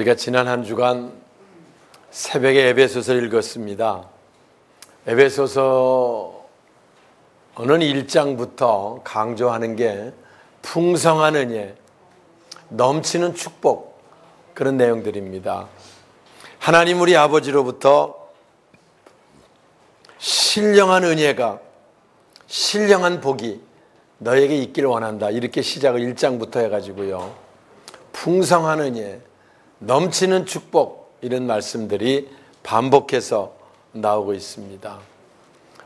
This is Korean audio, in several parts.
우리가 지난 한 주간 새벽에 에베소서를 읽었습니다. 에베소서는 1장부터 강조하는 게 풍성한 은혜, 넘치는 축복, 그런 내용들입니다. 하나님 우리 아버지로부터 신령한 은혜가, 신령한 복이 너에게 있기를 원한다, 이렇게 시작을 1장부터 해가지고요, 풍성한 은혜, 넘치는 축복, 이런 말씀들이 반복해서 나오고 있습니다.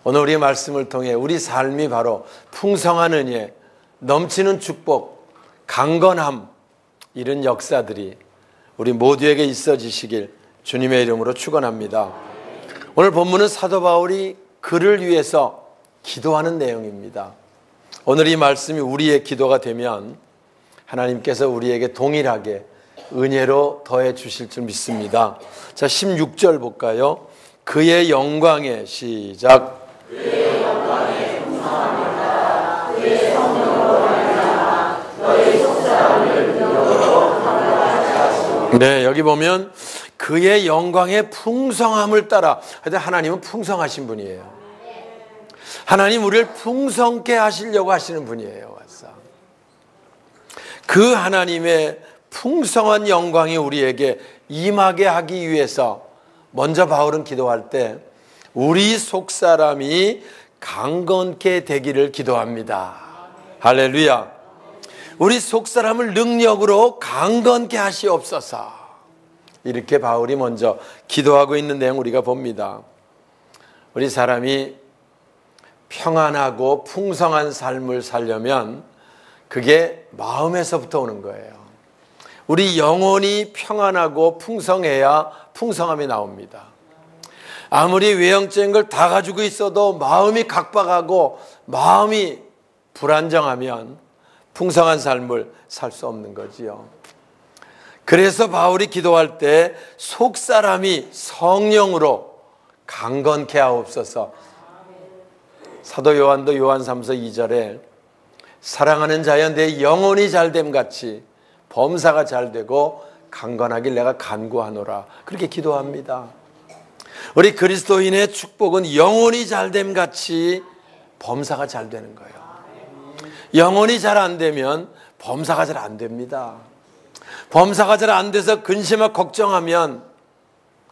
오늘 우리의 말씀을 통해 우리 삶이 바로 풍성한 은혜, 넘치는 축복, 강건함, 이런 역사들이 우리 모두에게 있어지시길 주님의 이름으로 축원합니다. 오늘 본문은 사도 바울이 그를 위해서 기도하는 내용입니다. 오늘 이 말씀이 우리의 기도가 되면 하나님께서 우리에게 동일하게 은혜로 더해 주실 줄 믿습니다. 자, 16절 볼까요? 그의 영광에, 시작. 그의 영광에 풍성함을 따라 그의 성령으로 말미암아 너희 속사람을 능력으로 강건하게 하시고. 네, 여기 보면 그의 영광의 풍성함을 따라, 하나님은 풍성하신 분이에요. 하나님 우리를 풍성케 하시려고 하시는 분이에요. 그 하나님의 풍성한 영광이 우리에게 임하게 하기 위해서 먼저 바울은 기도할 때 우리 속사람이 강건케 되기를 기도합니다. 할렐루야. 우리 속사람을 능력으로 강건케 하시옵소서, 이렇게 바울이 먼저 기도하고 있는 내용 우리가 봅니다. 우리 사람이 평안하고 풍성한 삶을 살려면 그게 마음에서부터 오는 거예요. 우리 영혼이 평안하고 풍성해야 풍성함이 나옵니다. 아무리 외형적인 걸 다 가지고 있어도 마음이 각박하고 마음이 불안정하면 풍성한 삶을 살 수 없는 거지요. 그래서 바울이 기도할 때 속사람이 성령으로 강건케 하옵소서. 사도 요한도 요한 3서 2절에 사랑하는 자여 내 영혼이 잘됨 같이 범사가 잘되고 강건하길 내가 간구하노라, 그렇게 기도합니다. 우리 그리스도인의 축복은 영혼이 잘됨 같이 범사가 잘 되는 거예요. 영혼이 잘 안 되면 범사가 잘 안 됩니다. 범사가 잘 안 돼서 근심하고 걱정하면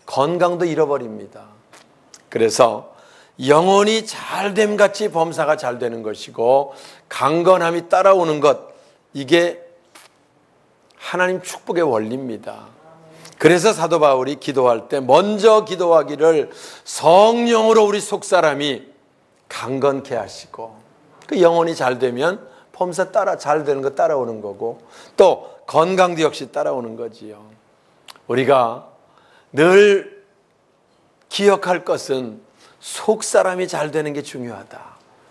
건강도 잃어버립니다. 그래서 영혼이 잘됨 같이 범사가 잘 되는 것이고 강건함이 따라오는 것, 이게 하나님 축복의 원리입니다. 그래서 사도 바울이 기도할 때 먼저 기도하기를 성령으로 우리 속사람이 강건케 하시고, 그 영혼이 잘 되면 범사 따라 잘 되는 거 따라오는 거고, 또 건강도 역시 따라오는 거지요. 우리가 늘 기억할 것은 속사람이 잘 되는 게 중요하다.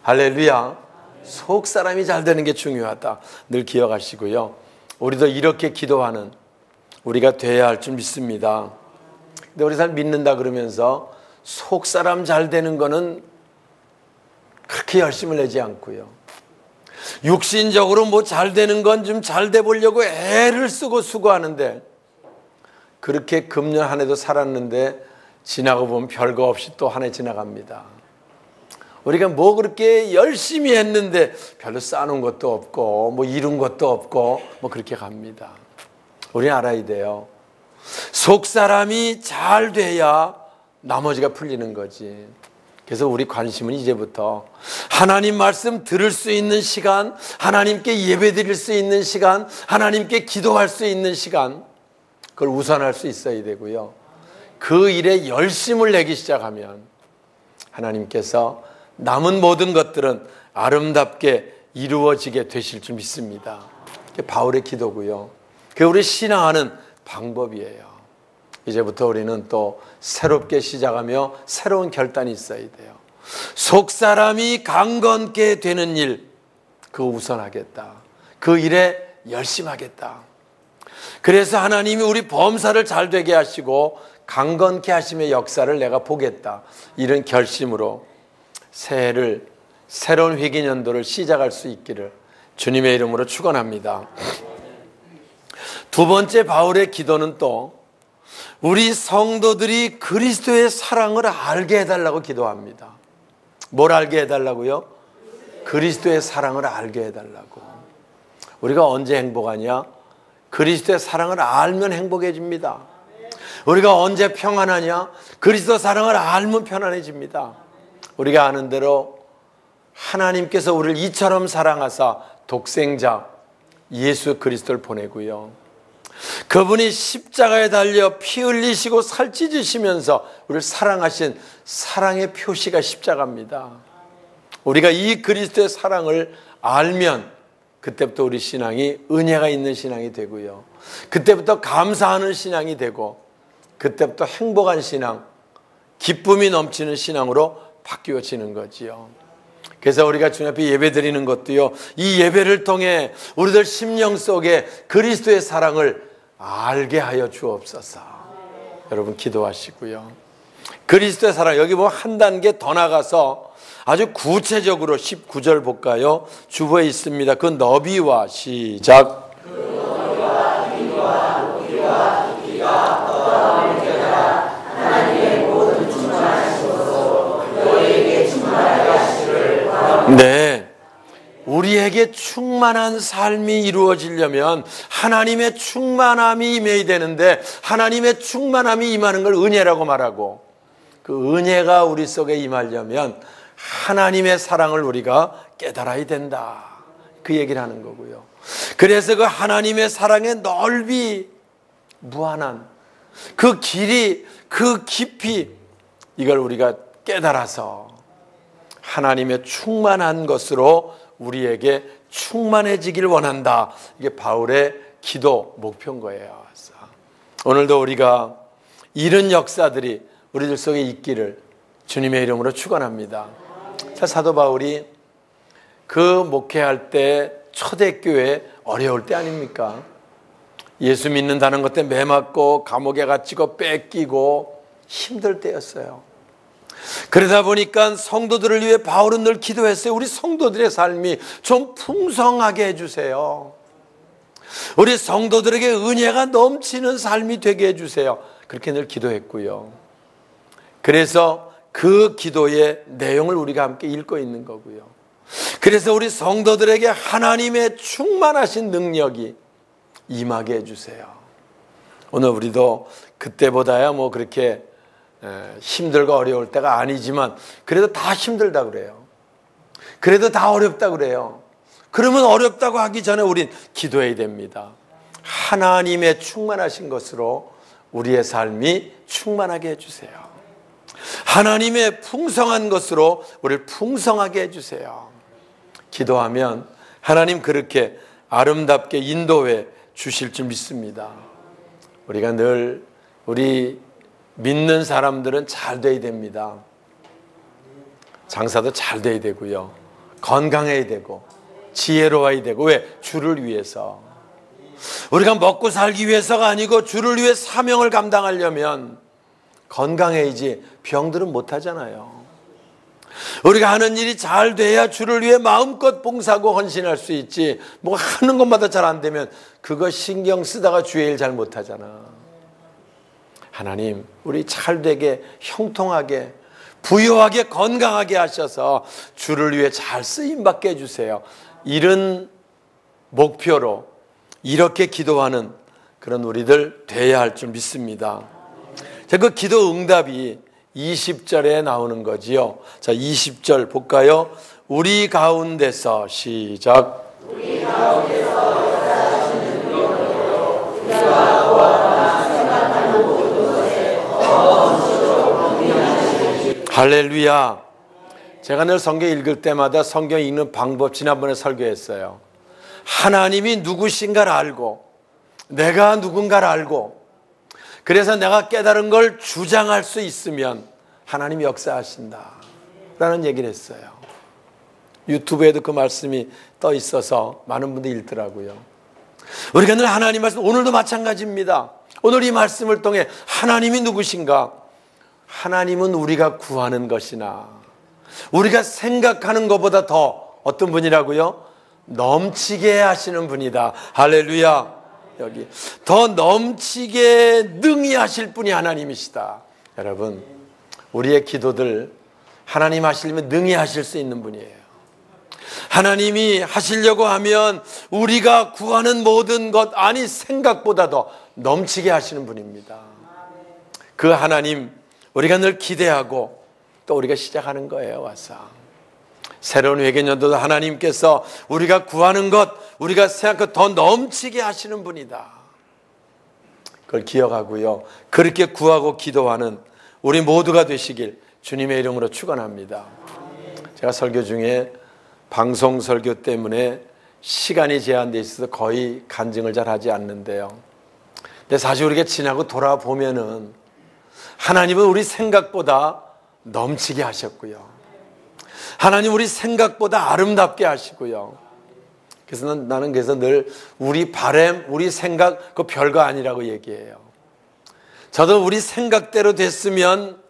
할렐루야. 속사람이 잘 되는 게 중요하다. 늘 기억하시고요. 우리도 이렇게 기도하는 우리가 돼야 할 줄 믿습니다. 근데 우리 사람 믿는다 그러면서 속사람 잘 되는 거는 그렇게 열심을 내지 않고요. 육신적으로 뭐 잘 되는 건 좀 잘 돼 보려고 애를 쓰고 수고하는데, 그렇게 금년 한 해도 살았는데 지나고 보면 별거 없이 또 한 해 지나갑니다. 우리가 뭐 그렇게 열심히 했는데 별로 쌓아놓은 것도 없고 뭐 이룬 것도 없고 뭐 그렇게 갑니다. 우리는 알아야 돼요. 속사람이 잘 돼야 나머지가 풀리는 거지. 그래서 우리 관심은 이제부터 하나님 말씀 들을 수 있는 시간, 하나님께 예배 드릴 수 있는 시간, 하나님께 기도할 수 있는 시간, 그걸 우선할 수 있어야 되고요. 그 일에 열심을 내기 시작하면 하나님께서 남은 모든 것들은 아름답게 이루어지게 되실 줄 믿습니다. 그게 바울의 기도고요. 그게 우리 신앙하는 방법이에요. 이제부터 우리는 또 새롭게 시작하며 새로운 결단이 있어야 돼요. 속사람이 강건케 되는 일, 그거 우선하겠다. 그 일에 열심하겠다. 그래서 하나님이 우리 범사를 잘 되게 하시고 강건케 하심의 역사를 내가 보겠다, 이런 결심으로 새해를, 새로운 회개년도를 시작할 수 있기를 주님의 이름으로 축원합니다. 두 번째 바울의 기도는 또 우리 성도들이 그리스도의 사랑을 알게 해달라고 기도합니다. 뭘 알게 해달라고요? 그리스도의 사랑을 알게 해달라고. 우리가 언제 행복하냐? 그리스도의 사랑을 알면 행복해집니다. 우리가 언제 평안하냐? 그리스도 사랑을 알면 편안해집니다. 우리가 아는 대로 하나님께서 우리를 이처럼 사랑하사 독생자 예수 그리스도를 보내고요, 그분이 십자가에 달려 피 흘리시고 살 찢으시면서 우리를 사랑하신 사랑의 표시가 십자가입니다. 우리가 이 그리스도의 사랑을 알면 그때부터 우리 신앙이 은혜가 있는 신앙이 되고요, 그때부터 감사하는 신앙이 되고, 그때부터 행복한 신앙, 기쁨이 넘치는 신앙으로 바뀌어지는 거지요. 그래서 우리가 주님 앞에 예배 드리는 것도요, 이 예배를 통해 우리들 심령 속에 그리스도의 사랑을 알게 하여 주옵소서. 여러분 기도하시고요, 그리스도의 사랑, 여기 보면 한 단계 더 나가서 아주 구체적으로 19절 볼까요? 주보에 있습니다. 그 너비와 시작. 그 너비와 길이와 높이와 깊이가 너와 깨달아 하나님의 모든 충만하시고서 너에게 충만하게 하시기를 바랍니다. 네, 우리에게 충만한 삶이 이루어지려면 하나님의 충만함이 임해야 되는데, 하나님의 충만함이 임하는 걸 은혜라고 말하고, 그 은혜가 우리 속에 임하려면 하나님의 사랑을 우리가 깨달아야 된다, 그 얘기를 하는 거고요. 그래서 그 하나님의 사랑의 넓이, 무한한 그 길이, 그 깊이, 이걸 우리가 깨달아서 하나님의 충만한 것으로 우리에게 충만해지길 원한다. 이게 바울의 기도 목표인 거예요. 오늘도 우리가 이런 역사들이 우리들 속에 있기를 주님의 이름으로 축원합니다. 자, 사도 바울이 그 목회할 때 초대교회 어려울 때 아닙니까? 예수 믿는다는 것 때문에 매맞고 감옥에 갇히고 뺏기고 힘들 때였어요. 그러다 보니까 성도들을 위해 바울은 늘 기도했어요. 우리 성도들의 삶이 좀 풍성하게 해주세요. 우리 성도들에게 은혜가 넘치는 삶이 되게 해주세요. 그렇게 늘 기도했고요. 그래서 그 기도의 내용을 우리가 함께 읽고 있는 거고요. 그래서 우리 성도들에게 하나님의 충만하신 능력이 임하게 해주세요. 오늘 우리도 그때보다야 뭐 그렇게 힘들고 어려울 때가 아니지만 그래도 다 힘들다 그래요. 그래도 다 어렵다 그래요. 그러면 어렵다고 하기 전에 우린 기도해야 됩니다. 하나님의 충만하신 것으로 우리의 삶이 충만하게 해주세요. 하나님의 풍성한 것으로 우리를 풍성하게 해주세요. 기도하면 하나님 그렇게 아름답게 인도해 주실 줄 믿습니다. 우리가 늘 우리 믿는 사람들은 잘 돼야 됩니다. 장사도 잘 돼야 되고요, 건강해야 되고 지혜로워야 되고. 왜? 주를 위해서. 우리가 먹고 살기 위해서가 아니고 주를 위해 사명을 감당하려면 건강해야지 병들은 못하잖아요. 우리가 하는 일이 잘 돼야 주를 위해 마음껏 봉사하고 헌신할 수 있지, 뭐 하는 것마다 잘 안 되면 그거 신경 쓰다가 주의 일 잘 못하잖아. 하나님 우리 잘되게 형통하게 부유하게 건강하게 하셔서 주를 위해 잘 쓰임받게 해주세요. 이런 목표로 이렇게 기도하는 그런 우리들 돼야 할 줄 믿습니다. 그 기도 응답이 20절에 나오는 거지요. 자, 20절 볼까요? 우리 가운데서 시작. 우리 가운데서 역사하시는 능력으로 우리가 구하거나 생각하는 모든 것에 더 넘치도록 긍휼하시옵소서. 할렐루야. 제가 늘 성경 읽을 때마다 성경 읽는 방법 지난번에 설교했어요. 하나님이 누구신가를 알고 내가 누군가를 알고, 그래서 내가 깨달은 걸 주장할 수 있으면 하나님이 역사하신다 라는 얘기를 했어요. 유튜브에도 그 말씀이 떠 있어서 많은 분들이 읽더라고요. 우리가 늘 하나님 말씀, 오늘도 마찬가지입니다. 오늘 이 말씀을 통해 하나님이 누구신가? 하나님은 우리가 구하는 것이나 우리가 생각하는 것보다 더 어떤 분이라고요? 넘치게 하시는 분이다. 할렐루야. 여기 더 넘치게 능히 하실 분이 하나님이시다. 여러분, 우리의 기도들 하나님 하시려면 능히 하실 수 있는 분이에요. 하나님이 하시려고 하면 우리가 구하는 모든 것, 아니 생각보다 더 넘치게 하시는 분입니다. 그 하나님 우리가 늘 기대하고 또 우리가 시작하는 거예요. 와서 새로운 회개년도도 하나님께서 우리가 구하는 것, 우리가 생각보다 더 넘치게 하시는 분이다. 그걸 기억하고요, 그렇게 구하고 기도하는 우리 모두가 되시길 주님의 이름으로 축원합니다. 제가 설교 중에 방송 설교 때문에 시간이 제한되어 있어서 거의 간증을 잘 하지 않는데요, 근데 사실 우리가 지나고 돌아보면은 하나님은 우리 생각보다 넘치게 하셨고요, 하나님 우리 생각보다 아름답게 하시고요. 그래서 나는 그래서 늘 우리 바람, 우리 생각 그 별거 아니라고 얘기해요. 저도 우리 생각대로 됐으면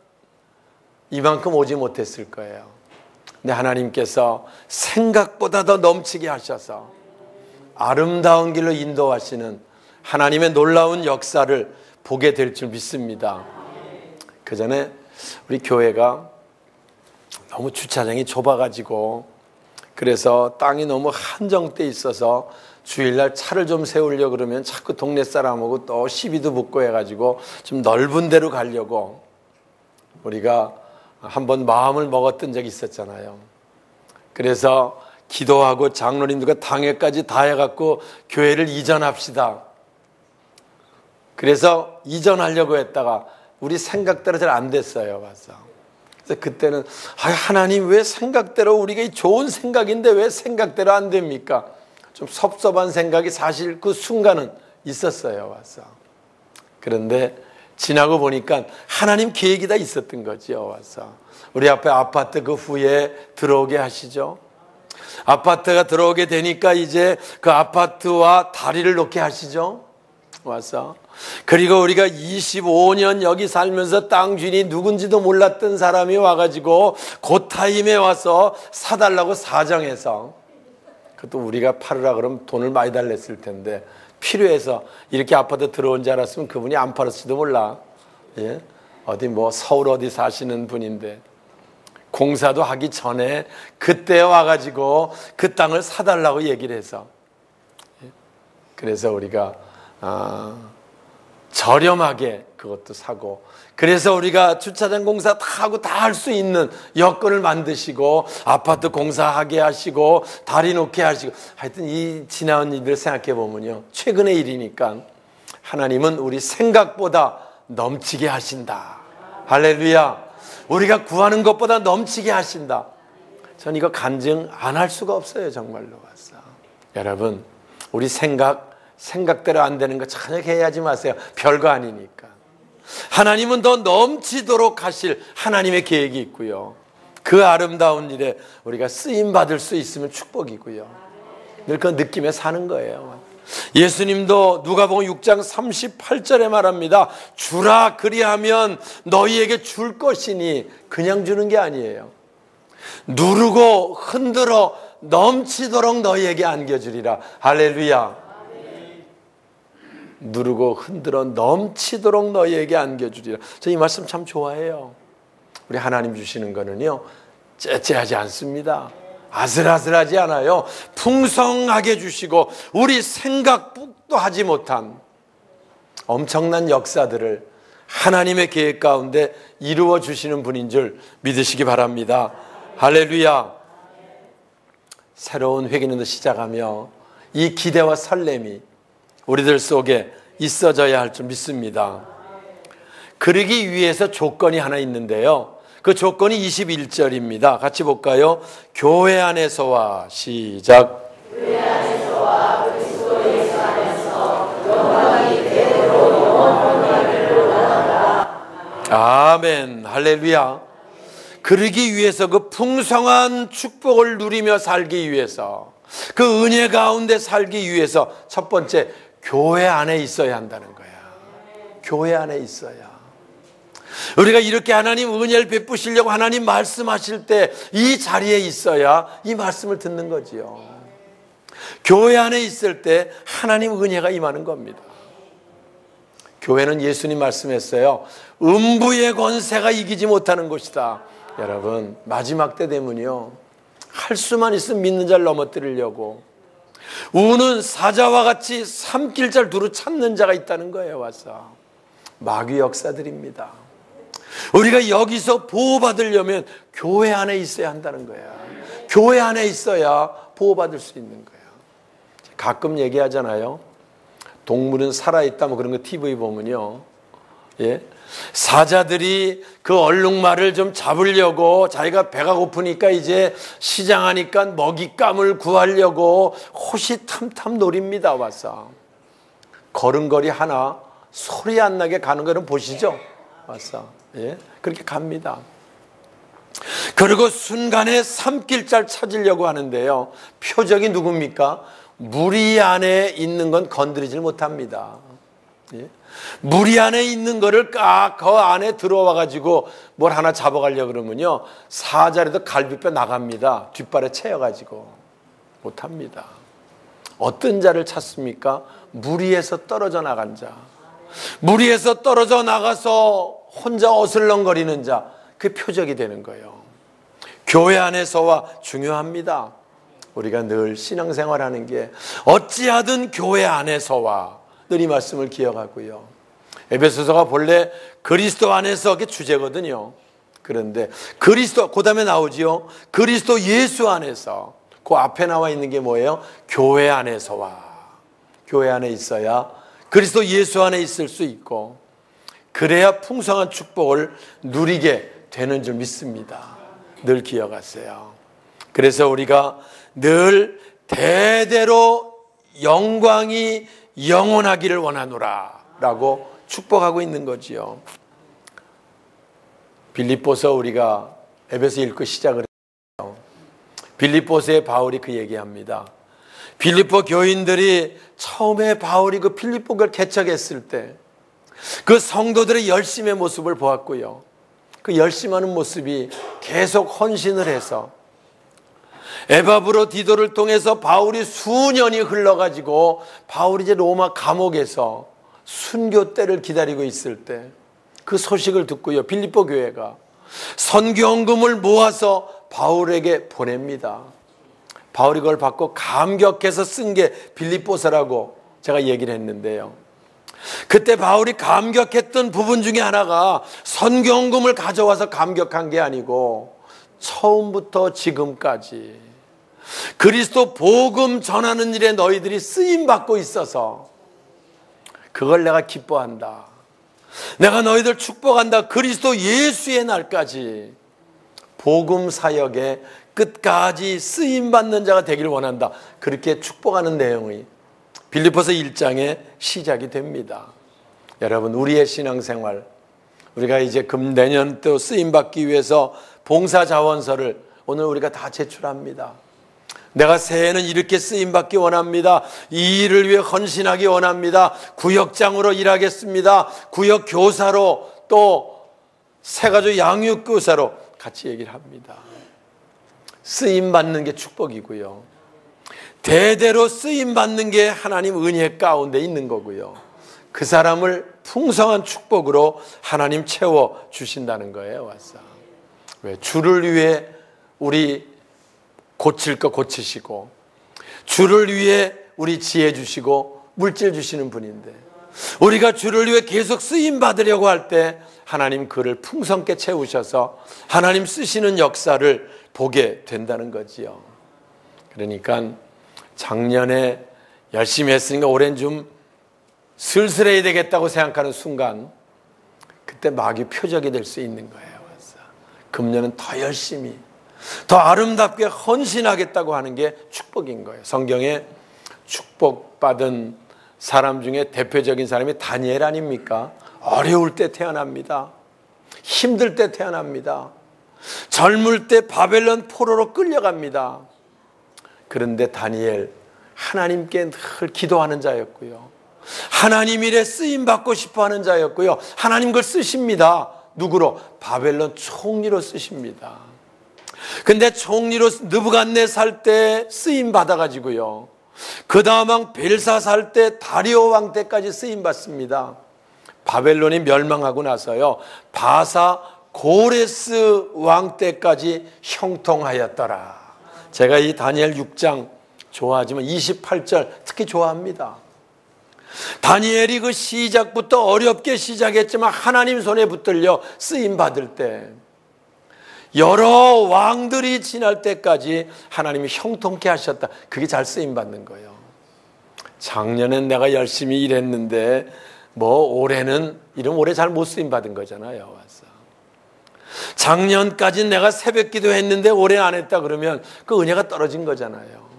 이만큼 오지 못했을 거예요. 근데 하나님께서 생각보다 더 넘치게 하셔서 아름다운 길로 인도하시는 하나님의 놀라운 역사를 보게 될 줄 믿습니다. 그 전에 우리 교회가 너무 주차장이 좁아가지고, 그래서 땅이 너무 한정돼 있어서 주일날 차를 좀 세우려고 그러면 자꾸 동네 사람하고 또 시비도 붙고 해가지고 좀 넓은 데로 가려고 우리가 한번 마음을 먹었던 적이 있었잖아요. 그래서 기도하고 장로님들과 당회까지 다 해갖고 교회를 이전합시다. 그래서 이전하려고 했다가 우리 생각대로 잘 안 됐어요. 와서. 그래서 그때는 하나님 왜 생각대로, 우리가 좋은 생각인데 왜 생각대로 안 됩니까? 좀 섭섭한 생각이 사실 그 순간은 있었어요. 와서. 그런데 지나고 보니까 하나님 계획이 다 있었던 거죠. 와서 우리 앞에 아파트 그 후에 들어오게 하시죠. 아파트가 들어오게 되니까 이제 그 아파트와 다리를 놓게 하시죠. 와서 그리고 우리가 25년 여기 살면서 땅 주인이 누군지도 몰랐던 사람이 와가지고 그 타임에 와서 사달라고 사정해서, 그것도 우리가 팔으라 그러면 돈을 많이 달랬을 텐데 필요해서 이렇게 아파트 들어온 줄 알았으면 그분이 안 팔았을지도 몰라. 예? 어디 뭐 서울 어디 사시는 분인데 공사도 하기 전에 그때 와가지고 그 땅을 사달라고 얘기를 해서, 그래서 우리가 저렴하게 그것도 사고, 그래서 우리가 주차장 공사 다 하고 다 할 수 있는 여건을 만드시고 아파트 공사하게 하시고 다리 놓게 하시고, 하여튼 이 지나온 일들 생각해 보면요, 최근의 일이니까 하나님은 우리 생각보다 넘치게 하신다. 할렐루야. 우리가 구하는 것보다 넘치게 하신다. 전 이거 간증 안 할 수가 없어요. 정말로 와서. 여러분, 우리 생각대로 안 되는 거 전혀 해야지 마세요. 별거 아니니까. 하나님은 더 넘치도록 하실 하나님의 계획이 있고요, 그 아름다운 일에 우리가 쓰임받을 수 있으면 축복이고요, 늘 그 느낌에 사는 거예요. 예수님도 누가복음 6장 38절에 말합니다. 주라 그리하면 너희에게 줄 것이니, 그냥 주는 게 아니에요. 누르고 흔들어 넘치도록 너희에게 안겨주리라. 할렐루야. 누르고 흔들어 넘치도록 너희에게 안겨주리라. 저 이 말씀 참 좋아해요. 우리 하나님 주시는 거는요, 째째하지 않습니다. 아슬아슬하지 않아요. 풍성하게 주시고 우리 생각도 하지 못한 엄청난 역사들을 하나님의 계획 가운데 이루어 주시는 분인 줄 믿으시기 바랍니다. 할렐루야. 새로운 회개년도 시작하며 이 기대와 설렘이 우리들 속에 있어져야 할 줄 믿습니다. 그러기 위해서 조건이 하나 있는데요, 그 조건이 21절입니다. 같이 볼까요? 교회 안에서와, 시작. 교회 안에서와 그리스도 예수 안에서 영광이 대대로 영원토록 받아라. 아멘. 할렐루야. 그러기 위해서, 그 풍성한 축복을 누리며 살기 위해서, 그 은혜 가운데 살기 위해서 첫 번째, 교회 안에 있어야 한다는 거야. 교회 안에 있어야. 우리가 이렇게 하나님 은혜를 베푸시려고 하나님 말씀하실 때 이 자리에 있어야 이 말씀을 듣는 거지요. 교회 안에 있을 때 하나님 은혜가 임하는 겁니다. 교회는 예수님 말씀했어요. 음부의 권세가 이기지 못하는 곳이다. 여러분, 마지막 때 되면요, 할 수만 있으면 믿는 자를 넘어뜨리려고 우는 사자와 같이 삼킬자를 두루 찾는 자가 있다는 거예요. 와서 마귀 역사들입니다. 우리가 여기서 보호받으려면 교회 안에 있어야 한다는 거야. 교회 안에 있어야 보호받을 수 있는 거야. 가끔 얘기하잖아요. 동물은 살아있다 뭐 그런 거 TV 보면요, 예? 사자들이 그 얼룩말을 좀 잡으려고 자기가 배가 고프니까 이제 시장하니까 먹잇감을 구하려고 호시탐탐 노립니다. 와서 걸음걸이 하나 소리 안 나게 가는 거는 보시죠. 와서 예? 그렇게 갑니다. 그리고 순간에 삼킬자를 찾으려고 하는데요, 표적이 누굽니까? 무리 안에 있는 건 건드리질 못합니다. 예? 무리 안에 있는 거를 까 그 안에 들어와 가지고 뭘 하나 잡아가려고 그러면요, 사자라도 갈비뼈 나갑니다. 뒷발에 채여가지고 못합니다. 어떤 자를 찾습니까? 무리에서 떨어져 나간 자, 무리에서 떨어져 나가서 혼자 어슬렁거리는 자, 그 표적이 되는 거예요. 교회 안에서와 중요합니다. 우리가 늘 신앙생활하는 게 어찌하든 교회 안에서와 늘 이 말씀을 기억하고요. 에베소서가 본래 그리스도 안에서 그 주제거든요. 그런데 그리스도, 그 다음에 나오지요. 그리스도 예수 안에서, 그 앞에 나와 있는 게 뭐예요? 교회 안에서와. 교회 안에 있어야 그리스도 예수 안에 있을 수 있고, 그래야 풍성한 축복을 누리게 되는 줄 믿습니다. 늘 기억하세요. 그래서 우리가 늘 대대로 영광이 영원하기를 원하노라 라고 축복하고 있는 거지요. 빌립보서 우리가 에베소 읽고 시작을 했어요. 빌립보서에 바울이 그 얘기합니다. 빌립보 교인들이 처음에 바울이 그 빌립보 교회를 개척했을 때 그 성도들의 열심의 모습을 보았고요. 그 열심하는 모습이 계속 헌신을 해서 에바브로 디도를 통해서 바울이 수년이 흘러가지고 바울이 이제 로마 감옥에서 순교 때를 기다리고 있을 때 그 소식을 듣고요, 빌립보 교회가 선교헌금을 모아서 바울에게 보냅니다. 바울이 그걸 받고 감격해서 쓴 게 빌립보서라고 제가 얘기를 했는데요. 그때 바울이 감격했던 부분 중에 하나가 선교헌금을 가져와서 감격한 게 아니고 처음부터 지금까지 그리스도 복음 전하는 일에 너희들이 쓰임받고 있어서 그걸 내가 기뻐한다. 내가 너희들 축복한다. 그리스도 예수의 날까지 복음 사역에 끝까지 쓰임받는 자가 되기를 원한다. 그렇게 축복하는 내용이 빌립보서 1장에 시작이 됩니다. 여러분, 우리의 신앙생활, 우리가 이제 내년 또 쓰임받기 위해서 봉사자원서를 오늘 우리가 다 제출합니다. 내가 새해에는 이렇게 쓰임받기 원합니다. 이 일을 위해 헌신하기 원합니다. 구역장으로 일하겠습니다. 구역교사로, 또 새가족 양육교사로 같이 얘기를 합니다. 쓰임받는 게 축복이고요, 대대로 쓰임받는 게 하나님 은혜 가운데 있는 거고요, 그 사람을 풍성한 축복으로 하나님 채워주신다는 거예요. 와서 왜? 주를 위해 우리 고칠 거 고치시고, 주를 위해 우리 지혜 주시고 물질 주시는 분인데, 우리가 주를 위해 계속 쓰임 받으려고 할 때 하나님 그를 풍성케 채우셔서 하나님 쓰시는 역사를 보게 된다는 거지요. 그러니까 작년에 열심히 했으니까 올해는 좀 슬슬해야 되겠다고 생각하는 순간, 그때 마귀 표적이 될 수 있는 거예요. 그래서 금년은 더 열심히, 더 아름답게 헌신하겠다고 하는 게 축복인 거예요. 성경에 축복받은 사람 중에 대표적인 사람이 다니엘 아닙니까? 어려울 때 태어납니다. 힘들 때 태어납니다. 젊을 때 바벨론 포로로 끌려갑니다. 그런데 다니엘, 하나님께 늘 기도하는 자였고요, 하나님 일에 쓰임받고 싶어하는 자였고요, 하나님 그걸 쓰십니다. 누구로? 바벨론 총리로 쓰십니다. 근데 총리로 느부갓네살 때 쓰임 받아가지고요, 그 다음 왕 벨사살 때 다리오 왕 때까지 쓰임받습니다. 바벨론이 멸망하고 나서요, 바사 고레스 왕 때까지 형통하였더라. 제가 이 다니엘 6장 좋아하지만 28절 특히 좋아합니다. 다니엘이 그 시작부터 어렵게 시작했지만 하나님 손에 붙들려 쓰임받을 때 여러 왕들이 지날 때까지 하나님이 형통케 하셨다. 그게 잘 쓰임받는 거예요. 작년엔 내가 열심히 일했는데 올해는 이런 올해 잘 못 쓰임받은 거잖아요. 와서 작년까지 내가 새벽 기도했는데 올해 안 했다 그러면 그 은혜가 떨어진 거잖아요.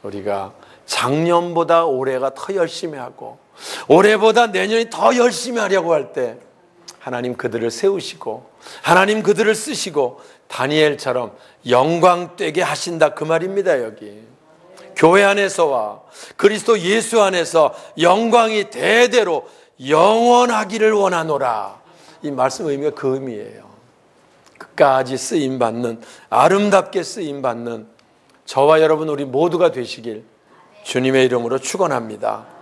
우리가 작년보다 올해가 더 열심히 하고 올해보다 내년이 더 열심히 하려고 할 때 하나님 그들을 세우시고 하나님 그들을 쓰시고 다니엘처럼 영광되게 하신다 그 말입니다. 여기 교회 안에서와 그리스도 예수 안에서 영광이 대대로 영원하기를 원하노라. 이 말씀 의미가 그 의미예요. 끝까지 쓰임받는, 아름답게 쓰임받는 저와 여러분 우리 모두가 되시길 주님의 이름으로 축원합니다.